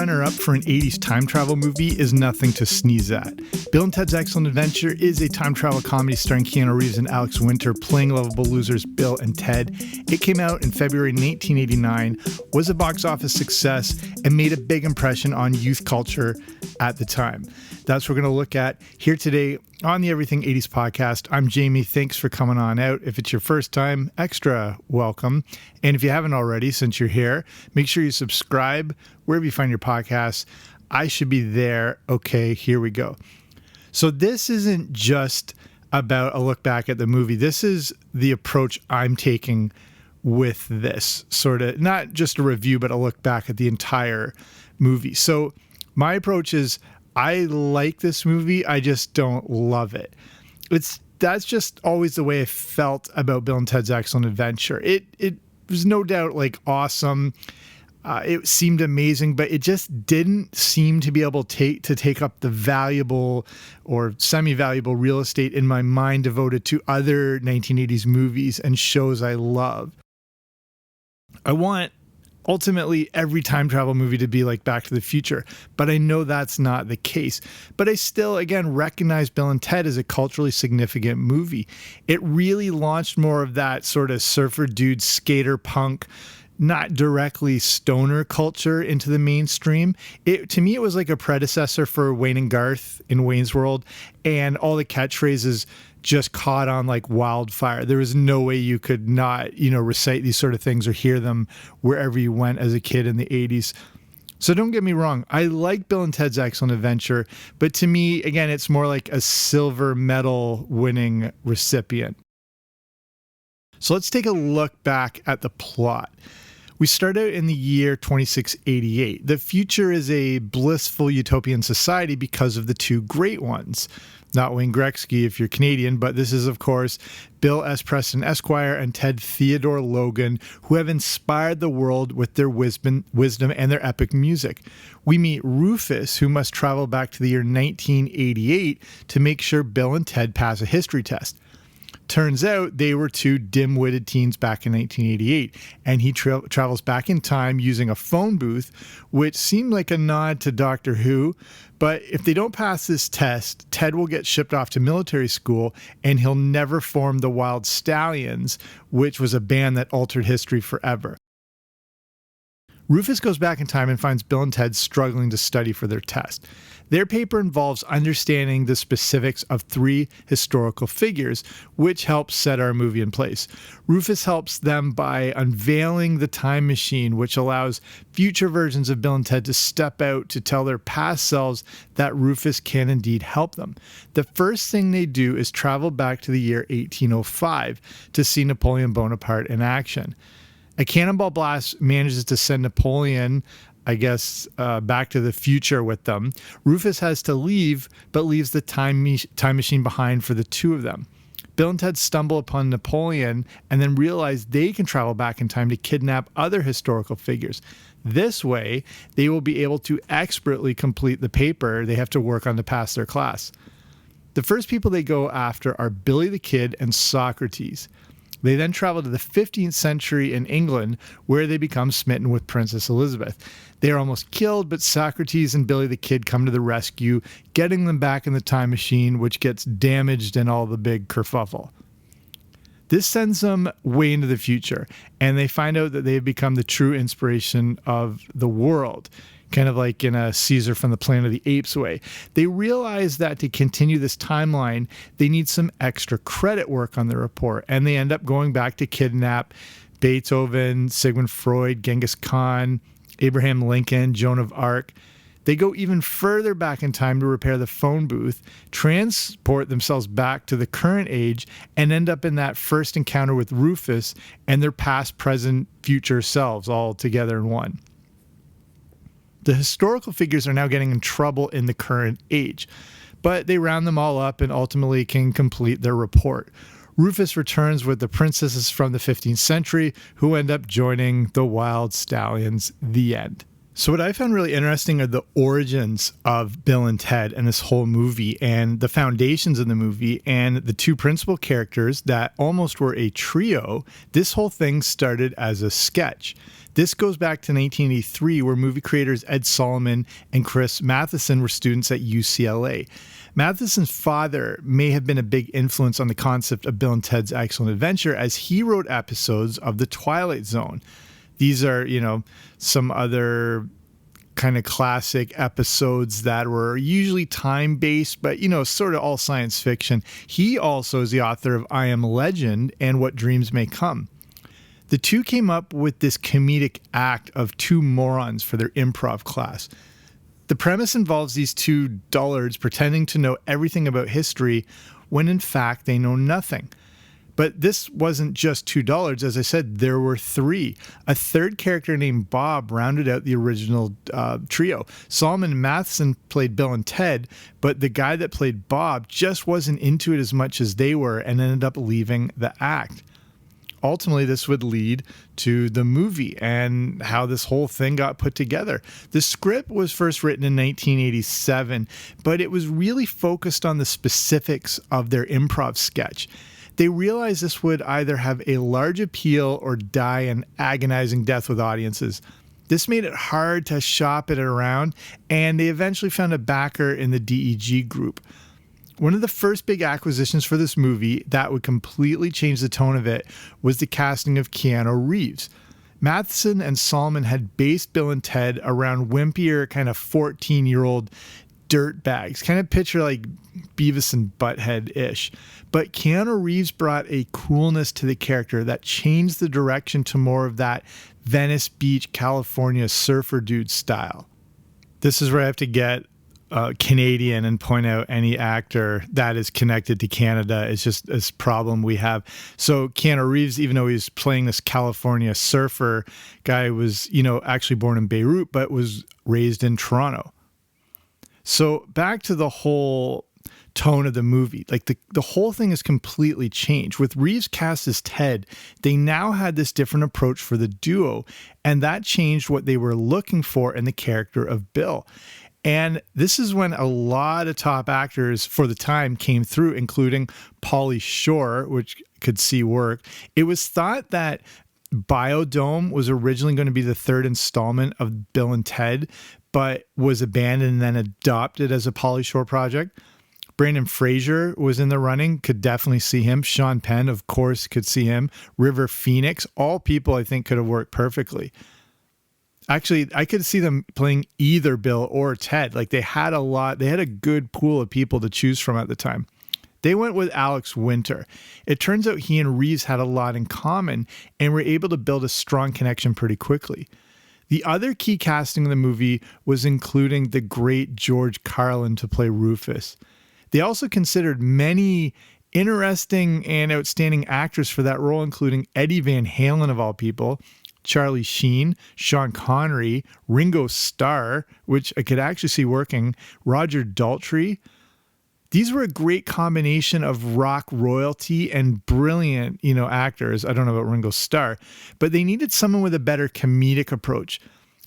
runner-up for an 80s time travel movie is nothing to sneeze at. Bill and Ted's Excellent Adventure is a time travel comedy starring Keanu Reeves and Alex Winter playing lovable losers Bill and Ted. It came out in February 1989, was a box office success, and made a big impression on youth culture at the time. That's what we're going to look at here today on the Everything 80s podcast. I'm Jamie. Thanks for coming on out. If it's your first time, extra welcome. And if you haven't already, since you're here, make sure you subscribe wherever you find your podcasts. I should be there. Okay, here we go. So this isn't just about a look back at the movie. This is the approach I'm taking with this, sort of not just a review, but a look back at the entire movie. So my approach is, I like this movie, I just don't love it. That's just always the way I felt about Bill and Ted's Excellent Adventure. It was no doubt like awesome. It seemed amazing, but it just didn't seem to be able to take up the valuable or semi-valuable real estate in my mind devoted to other 1980s movies and shows I love. I want ultimately every time travel movie to be like Back to the Future, but I know that's not the case. But I still, again, recognize Bill and Ted as a culturally significant movie. It really launched more of that sort of surfer dude, skater punk, not directly stoner culture into the mainstream. To me, it was like a predecessor for Wayne and Garth in Wayne's World, and all the catchphrases just caught on like wildfire. There was no way you could not, recite these sort of things or hear them wherever you went as a kid in the 80s. So don't get me wrong, I like Bill and Ted's Excellent Adventure, but to me, again, it's more like a silver medal winning recipient. So let's take a look back at the plot. We start out in the year 2688. The future is a blissful utopian society because of the two great ones. Not Wayne Gretzky if you're Canadian, but this is, of course, Bill S. Preston Esquire and Ted Theodore Logan, who have inspired the world with their wisdom and their epic music. We meet Rufus, who must travel back to the year 1988 to make sure Bill and Ted pass a history test. Turns out they were two dim-witted teens back in 1988, and he travels back in time using a phone booth, which seemed like a nod to Doctor Who. But if they don't pass this test, Ted will get shipped off to military school, and he'll never form the Wild Stallions, which was a band that altered history forever. Rufus goes back in time and finds Bill and Ted struggling to study for their test. Their paper involves understanding the specifics of three historical figures, which helps set our movie in place. Rufus helps them by unveiling the time machine, which allows future versions of Bill and Ted to step out to tell their past selves that Rufus can indeed help them. The first thing they do is travel back to the year 1805 to see Napoleon Bonaparte in action. A cannonball blast manages to send Napoleon, back to the future with them. Rufus has to leave, but leaves the time machine behind for the two of them. Bill and Ted stumble upon Napoleon and then realize they can travel back in time to kidnap other historical figures. This way, they will be able to expertly complete the paper they have to work on to pass their class. The first people they go after are Billy the Kid and Socrates. They then travel to the 15th century in England, where they become smitten with Princess Elizabeth. They are almost killed, but Socrates and Billy the Kid come to the rescue, getting them back in the time machine, which gets damaged in all the big kerfuffle. This sends them way into the future, and they find out that they have become the true inspiration of the world, kind of like in a Caesar from the Planet of the Apes way. They realize that to continue this timeline, they need some extra credit work on their report, and they end up going back to kidnap Beethoven, Sigmund Freud, Genghis Khan, Abraham Lincoln, Joan of Arc. They go even further back in time to repair the phone booth, transport themselves back to the current age, and end up in that first encounter with Rufus and their past, present, future selves all together in one. The historical figures are now getting in trouble in the current age, but they round them all up and ultimately can complete their report. Rufus returns with the princesses from the 15th century who end up joining the Wild Stallions. The end. So what I found really interesting are the origins of Bill and Ted and this whole movie and the foundations of the movie and the two principal characters that almost were a trio. This whole thing started as a sketch. This goes back to 1983, where movie creators Ed Solomon and Chris Matheson were students at UCLA. Matheson's father may have been a big influence on the concept of Bill and Ted's Excellent Adventure, as he wrote episodes of The Twilight Zone. These are, some other kind of classic episodes that were usually time-based, but, sort of all science fiction. He also is the author of I Am Legend and What Dreams May Come. The two came up with this comedic act of two morons for their improv class. The premise involves these two dullards pretending to know everything about history when in fact they know nothing. But this wasn't just two dullards. As I said, there were three. A third character named Bob rounded out the original trio. Solomon and Matheson played Bill and Ted, but the guy that played Bob just wasn't into it as much as they were and ended up leaving the act. Ultimately, this would lead to the movie and how this whole thing got put together. The script was first written in 1987, but it was really focused on the specifics of their improv sketch. They realized this would either have a large appeal or die an agonizing death with audiences. This made it hard to shop it around, and they eventually found a backer in the DEG group. One of the first big acquisitions for this movie that would completely change the tone of it was the casting of Keanu Reeves. Matheson and Solomon had based Bill and Ted around wimpier, kind of 14-year-old dirtbags, kind of picture like Beavis and Butthead-ish. But Keanu Reeves brought a coolness to the character that changed the direction to more of that Venice Beach, California surfer dude style. This is where I have to get Canadian and point out any actor that is connected to Canada. It's just this problem we have. So Keanu Reeves, even though he's playing this California surfer guy, was, actually born in Beirut, but was raised in Toronto. So back to the whole tone of the movie. Like the whole thing is completely changed. With Reeves cast as Ted, they now had this different approach for the duo, and that changed what they were looking for in the character of Bill. And this is when a lot of top actors for the time came through, including Pauly Shore, which could see work. It was thought that Biodome was originally going to be the third installment of Bill and Ted, but was abandoned and then adopted as a Pauly Shore project. Brendan Fraser was in the running, could definitely see him. Sean Penn, of course, could see him. River Phoenix, all people I think could have worked perfectly. Actually, I could see them playing either Bill or Ted. Like they had a good pool of people to choose from at the time. They went with Alex Winter. It turns out he and Reeves had a lot in common and were able to build a strong connection pretty quickly. The other key casting in the movie was including the great George Carlin to play Rufus. They also considered many interesting and outstanding actors for that role, including Eddie Van Halen, of all people, Charlie Sheen, Sean Connery, Ringo Starr, which I could actually see working, Roger Daltrey. These were a great combination of rock royalty and brilliant, actors. I don't know about Ringo Starr, but they needed someone with a better comedic approach.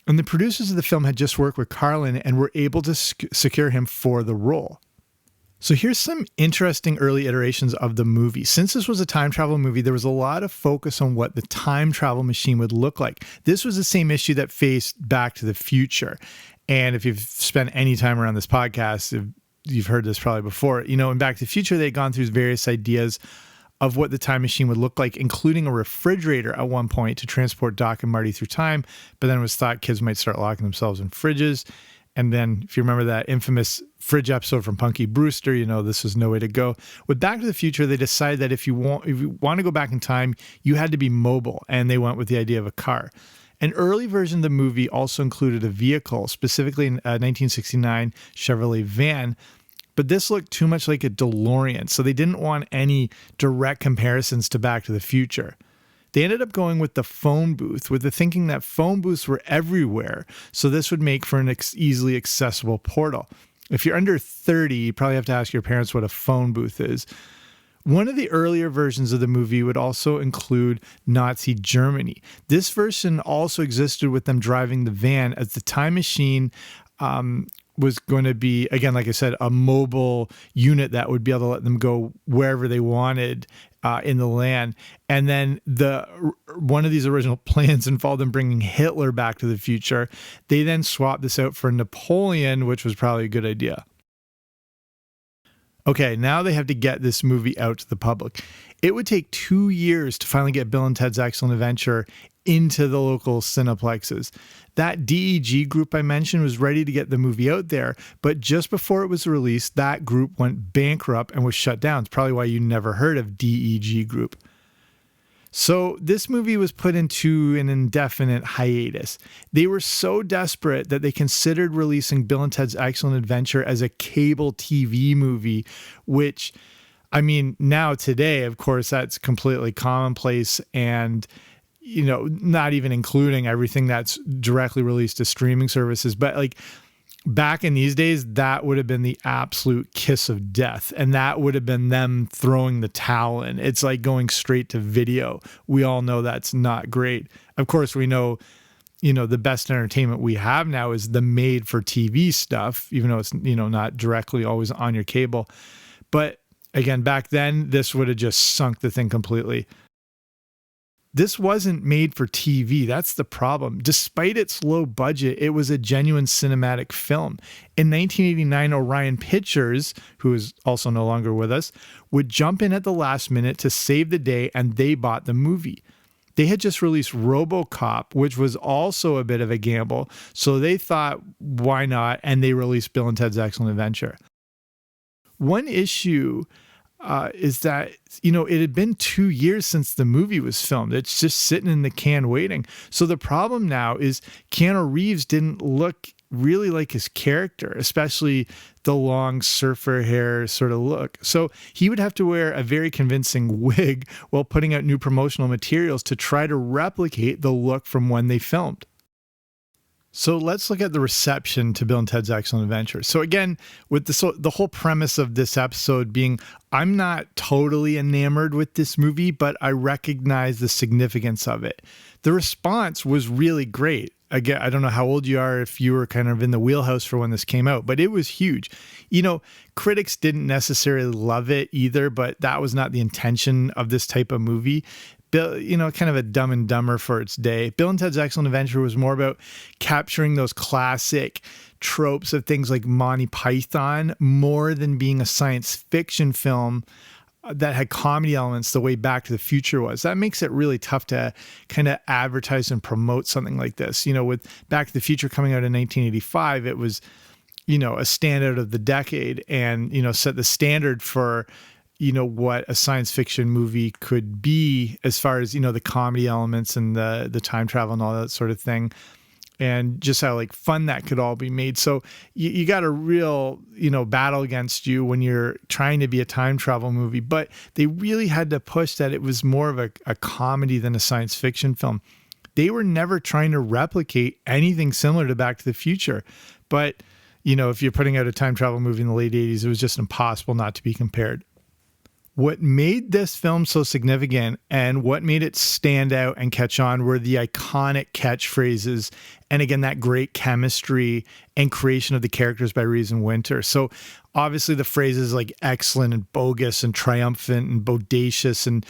And the producers of the film had just worked with Carlin and were able to secure him for the role. So here's some interesting early iterations of the movie. Since this was a time travel movie, there was a lot of focus on what the time travel machine would look like. This was the same issue that faced Back to the Future. And if you've spent any time around this podcast, you've heard this probably before. In Back to the Future, they'd gone through various ideas of what the time machine would look like, including a refrigerator at one point to transport Doc and Marty through time. But then it was thought kids might start locking themselves in fridges. And then if you remember that infamous fridge episode from Punky Brewster, this was no way to go. With Back to the Future, they decided that if you want to go back in time, you had to be mobile. And they went with the idea of a car. An early version of the movie also included a vehicle, specifically a 1969 Chevrolet van. But this looked too much like a DeLorean, so they didn't want any direct comparisons to Back to the Future. They ended up going with the phone booth, with the thinking that phone booths were everywhere, so this would make for an easily accessible portal. If you're under 30, you probably have to ask your parents what a phone booth is. One of the earlier versions of the movie would also include Nazi Germany. This version also existed with them driving the van, as the time machine was going to be, again, like I said, a mobile unit that would be able to let them go wherever they wanted in the land. And then one of these original plans involved them bringing Hitler back to the future. They then swapped this out for Napoleon, which was probably a good idea. Okay, now they have to get this movie out to the public. It would take 2 years to finally get Bill and Ted's Excellent Adventure into the local cineplexes. That DEG group I mentioned was ready to get the movie out there, but just before it was released, that group went bankrupt and was shut down. It's probably why you never heard of DEG group. So this movie was put into an indefinite hiatus. They were so desperate that they considered releasing Bill and Ted's Excellent Adventure as a cable TV movie, which, I mean, now today, of course, that's completely commonplace and, you know, not even including everything that's directly released to streaming services. But like back in these days, that would have been the absolute kiss of death. And that would have been them throwing the towel in. It's like going straight to video. We all know that's not great. Of course, we know, you know, the best entertainment we have now is the made for TV stuff, even though it's, you know, not directly always on your cable. But again, back then, this would have just sunk the thing completely. This wasn't made for TV. That's the problem. Despite its low budget, it was a genuine cinematic film. In 1989, Orion Pictures, who is also no longer with us, would jump in at the last minute to save the day, and they bought the movie. They had just released RoboCop, which was also a bit of a gamble. So they thought, why not? And they released Bill and Ted's Excellent Adventure. One issue is that, you know, it had been 2 years since the movie was filmed. It's just sitting in the can waiting. So the problem now is Keanu Reeves didn't look really like his character, especially the long surfer hair sort of look. So he would have to wear a very convincing wig while putting out new promotional materials to try to replicate the look from when they filmed. So let's look at the reception to Bill and Ted's Excellent Adventure. So again, with the whole premise of this episode being, I'm not totally enamored with this movie, but I recognize the significance of it. The response was really great. Again, I don't know how old you are, if you were kind of in the wheelhouse for when this came out, but it was huge. You know, critics didn't necessarily love it either, but that was not the intention of this type of movie. Bill, you know, kind of a Dumb and Dumber for its day. Bill and Ted's Excellent Adventure was more about capturing those classic tropes of things like Monty Python more than being a science fiction film that had comedy elements the way Back to the Future was. That makes it really tough to kind of advertise and promote something like this. You know, with Back to the Future coming out in 1985, it was, you know, a standout of the decade and, you know, set the standard for, you know, what a science fiction movie could be as far as, you know, the comedy elements and the time travel and all that sort of thing. And just how like fun that could all be made. So you got a real, you know, battle against you when you're trying to be a time travel movie, but they really had to push that it was more of a comedy than a science fiction film. They were never trying to replicate anything similar to Back to the Future. But, you know, if you're putting out a time travel movie in the late 80s, it was just impossible not to be compared. What made this film so significant and what made it stand out and catch on were the iconic catchphrases and, again, that great chemistry and creation of the characters by Reeves and Winter. So obviously the phrases like excellent and bogus and triumphant and bodacious and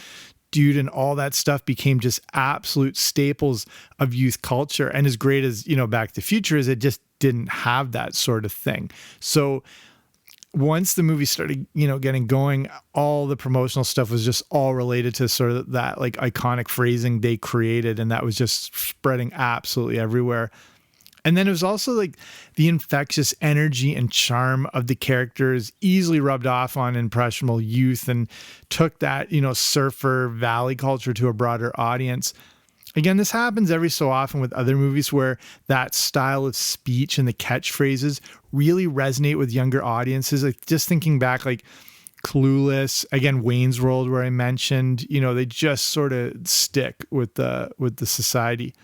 dude and all that stuff became just absolute staples of youth culture. And as great as, you know, Back to the Future is, it just didn't have that sort of thing. So once the movie started, you know, getting going, all the promotional stuff was just all related to sort of that like iconic phrasing they created. And that was just spreading absolutely everywhere. And then it was also like the infectious energy and charm of the characters easily rubbed off on impressionable youth and took that, you know, surfer valley culture to a broader audience. Again, this happens every so often with other movies where that style of speech and the catchphrases really resonate with younger audiences. Like just thinking back, like Clueless, again, Wayne's World, where I mentioned, you know, they just sort of stick with the society.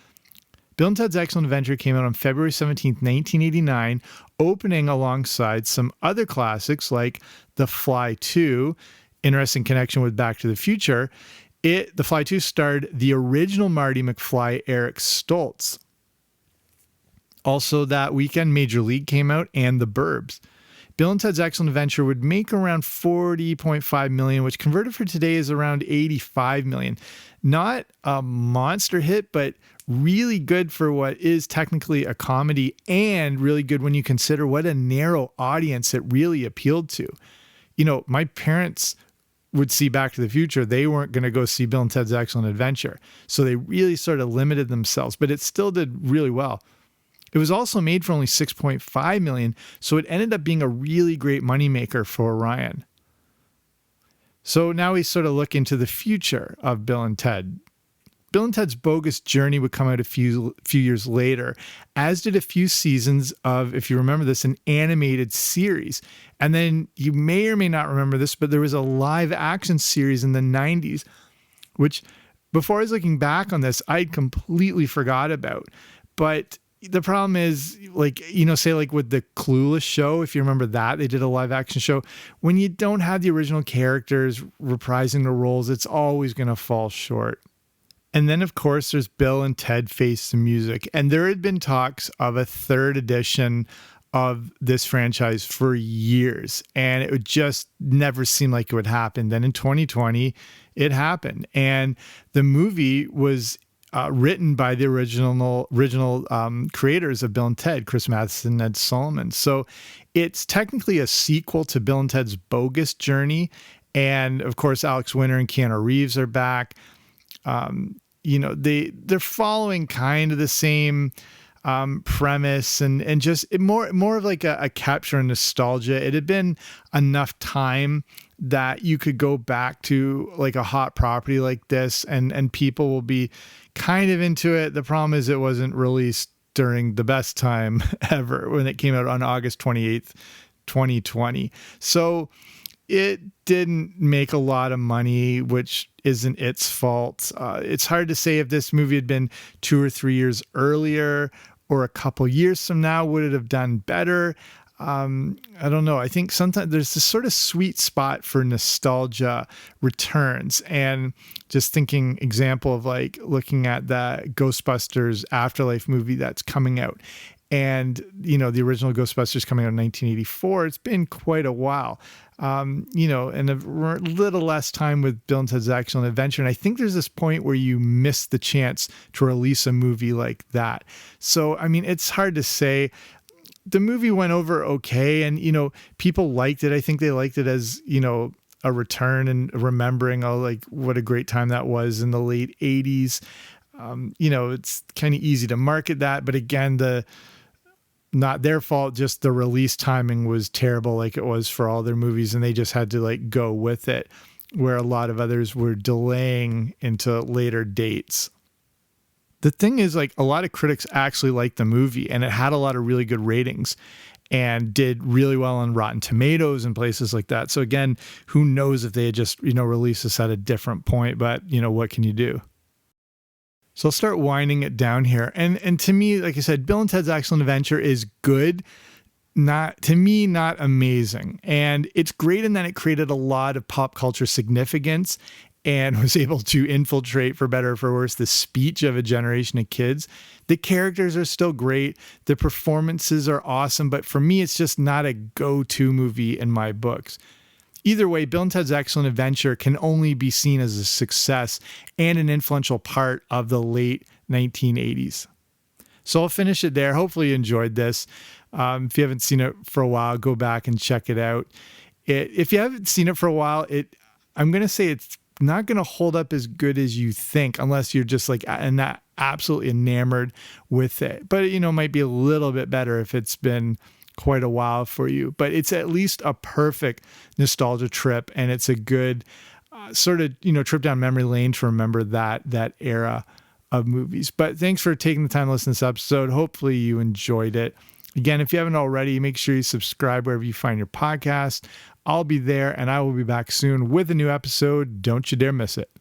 Bill and Ted's Excellent Adventure came out on February 17th, 1989, opening alongside some other classics like The Fly 2, interesting connection with Back to the Future. The Fly 2 starred the original Marty McFly, Eric Stoltz. Also that weekend, Major League came out and The Burbs. Bill and Ted's Excellent Adventure would make around $40.5 million, which converted for today is around $85 million. Not a monster hit, but really good for what is technically a comedy, and really good when you consider what a narrow audience it really appealed to. You know, my parents would see Back to the Future. They weren't going to go see Bill and Ted's Excellent Adventure. So they really sort of limited themselves, but it still did really well. It was also made for only $6.5 million, so it ended up being a really great moneymaker for Orion. So now we sort of look into the future of Bill and Ted. Bill and Ted's Bogus Journey would come out a few years later, as did a few seasons of, if you remember this, an animated series. And then you may or may not remember this, but there was a live action series in the 90s, which before I was looking back on this, I'd completely forgot about. But the problem is, like, you know, say like with the Clueless show, if you remember that, they did a live action show. When you don't have the original characters reprising the roles, it's always going to fall short. And then, of course, there's Bill and Ted Face the Music. And there had been talks of a third edition of this franchise for years, and it would just never seem like it would happen. Then in 2020, it happened. And the movie was written by the original creators of Bill and Ted, Chris Matheson and Ed Solomon. So it's technically a sequel to Bill and Ted's Bogus Journey. And of course, Alex Winter and Keanu Reeves are back. You know, they're following kind of the same premise and just more of like a capture of nostalgia. It had been enough time that you could go back to like a hot property like this, and people will be kind of into it. The problem is it wasn't released during the best time ever when it came out on August 28th, 2020. So it didn't make a lot of money, which isn't its fault. It's hard to say if this movie had been 2 or 3 years earlier or a couple years from now, would it have done better? I don't know. I think sometimes there's this sort of sweet spot for nostalgia returns, and just thinking example of like looking at the Ghostbusters Afterlife movie that's coming out. And, you know, the original Ghostbusters coming out in 1984, it's been quite a while, you know, and a little less time with Bill and Ted's Excellent Adventure. And I think there's this point where you miss the chance to release a movie like that. So, I mean, it's hard to say. The movie went over okay, and, you know, people liked it. I think they liked it as, you know, a return and remembering, oh, like what a great time that was in the late 80s. You know, it's kind of easy to market that, but again, not their fault, just the release timing was terrible, like it was for all their movies, and they just had to like go with it, where a lot of others were delaying into later dates. The thing is, like, a lot of critics actually liked the movie, and it had a lot of really good ratings and did really well on Rotten Tomatoes and places like that. So again, who knows if they had just, you know, released this at a different point, but, you know, what can you do? So I'll start winding it down here. And to me, like I said, Bill and Ted's Excellent Adventure is good, not amazing. And it's great in that it created a lot of pop culture significance and was able to infiltrate, for better or for worse, the speech of a generation of kids. The characters are still great. The performances are awesome. But for me, it's just not a go-to movie in my books. Either way, Bill and Ted's Excellent Adventure can only be seen as a success and an influential part of the late 1980s. So I'll finish it there. Hopefully you enjoyed this. If you haven't seen it for a while, go back and check it out. If you haven't seen it for a while, I'm going to say it's not going to hold up as good as you think, unless you're just like not absolutely enamored with it. But, you know, it might be a little bit better if it's been quite a while for you. But it's at least a perfect nostalgia trip, and it's a good sort of, you know, trip down memory lane to remember that era of movies. But thanks for taking the time to listen to this episode. Hopefully you enjoyed it. Again, if you haven't already, make sure you subscribe wherever you find your podcast. I'll be there, and I will be back soon with a new episode. Don't you dare miss it.